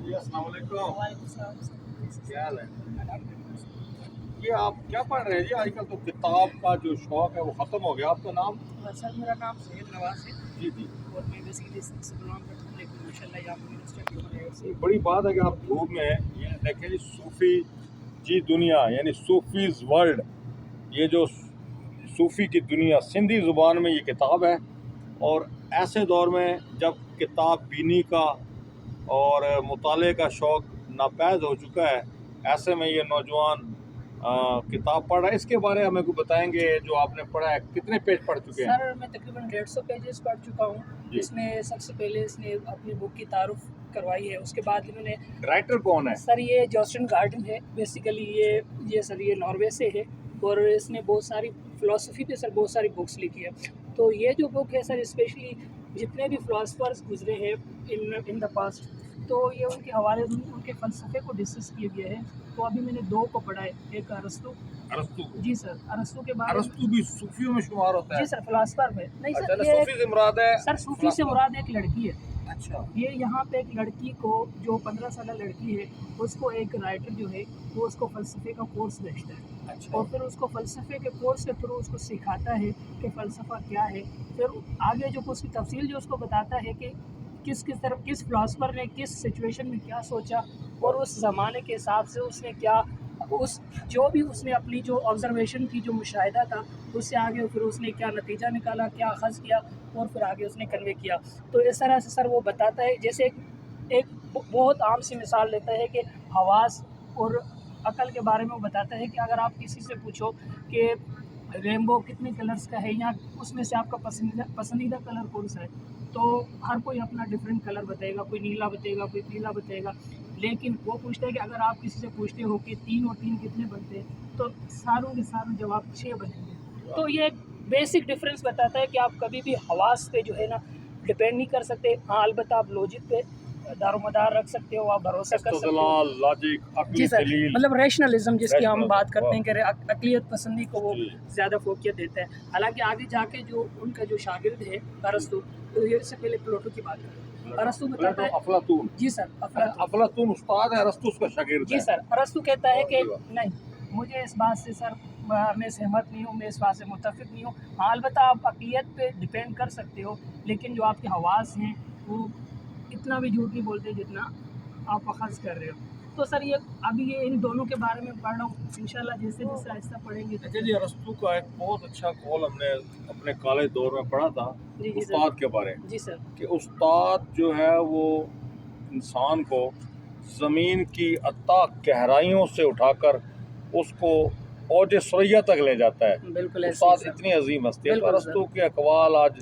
جی السلام علیکم. وعلیکم السلام. کیا حال ہے؟ یہ آپ کیا پڑھ رہے ہیں جی؟ آج کل تو کتاب کا جو شوق ہے وہ ختم ہو گیا. آپ کا نام؟ سر میرا نام سہیل نواز ہے جی جی. اور میں بیسیکلی سے بلانگ کرتا ہوں، لیکن ماشاء اللہ یہاں پہ یونیورسٹی یہ بڑی بات ہے کہ آپ دھوپ میں ہیں. یہ دیکھیں جی صوفی جی دنیا یعنی صوفیز ورلڈ، یہ جو صوفی کی دنیا سندھی زبان میں یہ کتاب ہے. اور ایسے دور میں جب کتاب بینی کا اور مطالعے کا شوق ناپید ہو چکا ہے، ایسے میں یہ نوجوان کتاب پڑھ رہا ہے. اس کے بارے میں ہمیں کو بتائیں گے جو آپ نے پڑھا ہے. کتنے پیج پڑھ چکے ہیں؟ سر میں تقریباً 150 پیجز پڑھ چکا ہوں. جی. اس میں سب سے پہلے اس نے اپنی بک کی تعارف کروائی ہے. اس کے بعد انہوں نے رائٹر کون ہے؟ سر یہ جوسٹن گارڈن ہے. بیسیکلی یہ سر یہ ناروے سے ہے اور اس نے بہت ساری فلاسفی پہ سر بہت ساری بکس لکھی ہے. تو یہ جو بک ہے سر اسپیشلی جتنے بھی فلاسفرز گزرے ہیں ان دا پاسٹ، تو یہ ان کے حوالے سے ان کے فلسفے کو ڈسکس کیے گئے ہیں. تو ابھی میں نے 2 کو پڑھا ہے. ایک ارسطو. جی سر ارسطو کے بارے میں. ارسطو بھی صوفیوں میں شمار ہوتا ہے؟ جی سر فلاسفر میں نہیں سر. اچھا صوفی سے مراد ہے؟ سر صوفی سے مراد ایک لڑکی ہے. اچھا. یہ یہاں پہ ایک لڑکی کو جو 15 سالہ لڑکی ہے اس کو ایک رائٹر جو ہے وہ اس کو فلسفے کا کورس بھیجتا ہے. اچھا. اور پھر اس کو فلسفے کے کورس کے تھرو اس کو سکھاتا ہے کہ فلسفہ کیا ہے. پھر آگے جو اس کی تفصیل جو اس کو بتاتا ہے کہ کس طرف کس فلاسفر نے کس سچویشن میں کیا سوچا اور اس زمانے کے حساب سے اس نے کیا جو بھی اس نے اپنی جو آبزرویشن تھی جو مشاہدہ تھا اس سے آگے پھر اس نے کیا نتیجہ نکالا، کیا اخذ کیا اور پھر آگے اس نے کنوے کیا. تو اس طرح سے سر وہ بتاتا ہے جیسے ایک بہت عام سی مثال لیتا ہے کہ حواس اور عقل کے بارے میں وہ بتاتا ہے کہ اگر آپ کسی سے پوچھو کہ رینبو کتنے کلرز کا ہے یا اس میں سے آپ کا پسندیدہ کلر کون سا ہے، تو ہر کوئی اپنا ڈفرینٹ کلر بتائے گا. کوئی نیلا بتائے گا، کوئی پیلا بتائے گا. لیکن وہ پوچھتا ہے کہ اگر آپ کسی سے پوچھتے ہو کہ 3 اور 3 کتنے بنتے ہیں تو ساروں کے سارے جواب 6 بنیں گے. تو یہ ایک بیسک ڈفرینس بتاتا ہے کہ آپ کبھی بھی حواس پہ جو ہے نا ڈپینڈ نہیں کر سکتے. ہاں البتہ آپ لوجک پہ دار و مدار رکھ سکتے ہو، آپ بھروسہ کر سکتے ہو. لاجک، جی سر مطلب ریشنلزم جس کی ہم بات کرتے ہیں ہیں. کہ عقلیت پسندی کو وہ زیادہ فوقیت دیتا ہے. حالانکہ آگے جا کے جو ان کا جو شاگرد ہے ارسطو، تو یہ سے پہلے پلوٹو کی بات کریں. ارسطو بتاتا ہے افلاطون. جی سر افلاطون استاد ہے، ارسطو اس کا شاگرد ہے. جی سر ارسطو کہتا ہے کہ نہیں مجھے اس بات سے سر میں سہمت نہیں ہوں، میں اس بات سے متفق نہیں ہوں. ہاں البتہ آپ عقلیت پہ ڈپینڈ کر سکتے ہو، لیکن جو آپ کے حواس ہیں وہ اتنا بھی جھوٹ نہیں بولتے جتنا آپ اخذ کر رہے ہو. تو سر یہ ابھی یہ ان دونوں کے بارے میں پڑھ رہا ہوں. انشاءاللہ جیسے جیسے آہستہ پڑھیں گے. اچھا جی. ارسطو کا ایک بہت اچھا قول ہم نے اپنے کالج دور میں پڑھا تھا جی استاد کے بارے میں. جی سر. کہ استاد جو ہے وہ انسان کو زمین کی اتھاہ گہرائیوں سے اٹھا کر اس کو اوج ثریا تک لے جاتا ہے. بالکل استاد اتنی عظیم ہستی ہے. تو ارسطو کے اقوال آج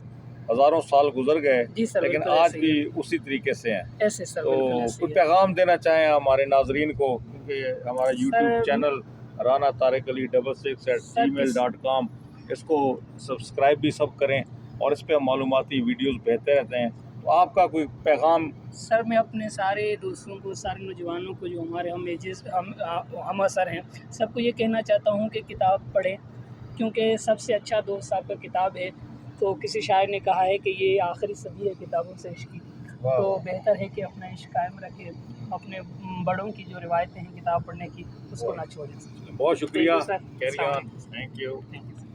ہزاروں سال گزر گئے لیکن آج بھی اسی طریقے سے ہیں. تو کوئی پیغام دینا چاہیں ہمارے ناظرین کو، کیونکہ ہمارا یوٹیوب چینل رانا طارق علی 66@gmail.com، اس کو سبسکرائب بھی سب کریں اور اس پہ معلوماتی ویڈیوز بھیجتے رہتے ہیں. تو آپ کا کوئی پیغام؟ سر میں اپنے سارے دوستوں کو، سارے نوجوانوں کو جو ہمارے ہم اثر ہیں، سب کو یہ کہنا چاہتا ہوں کہ کتاب پڑھیں، کیونکہ سب سے اچھا دوست آپ کا کتاب ہے. تو کسی شاعر نے کہا ہے کہ یہ آخری صدی ہے کتابوں سے عشق کی. تو بہتر ہے کہ اپنا عشق قائم رکھے، اپنے بڑوں کی جو روایتیں ہیں کتاب پڑھنے کی اس کو نہ چھوڑیں. بہت شکریہ. Thank you.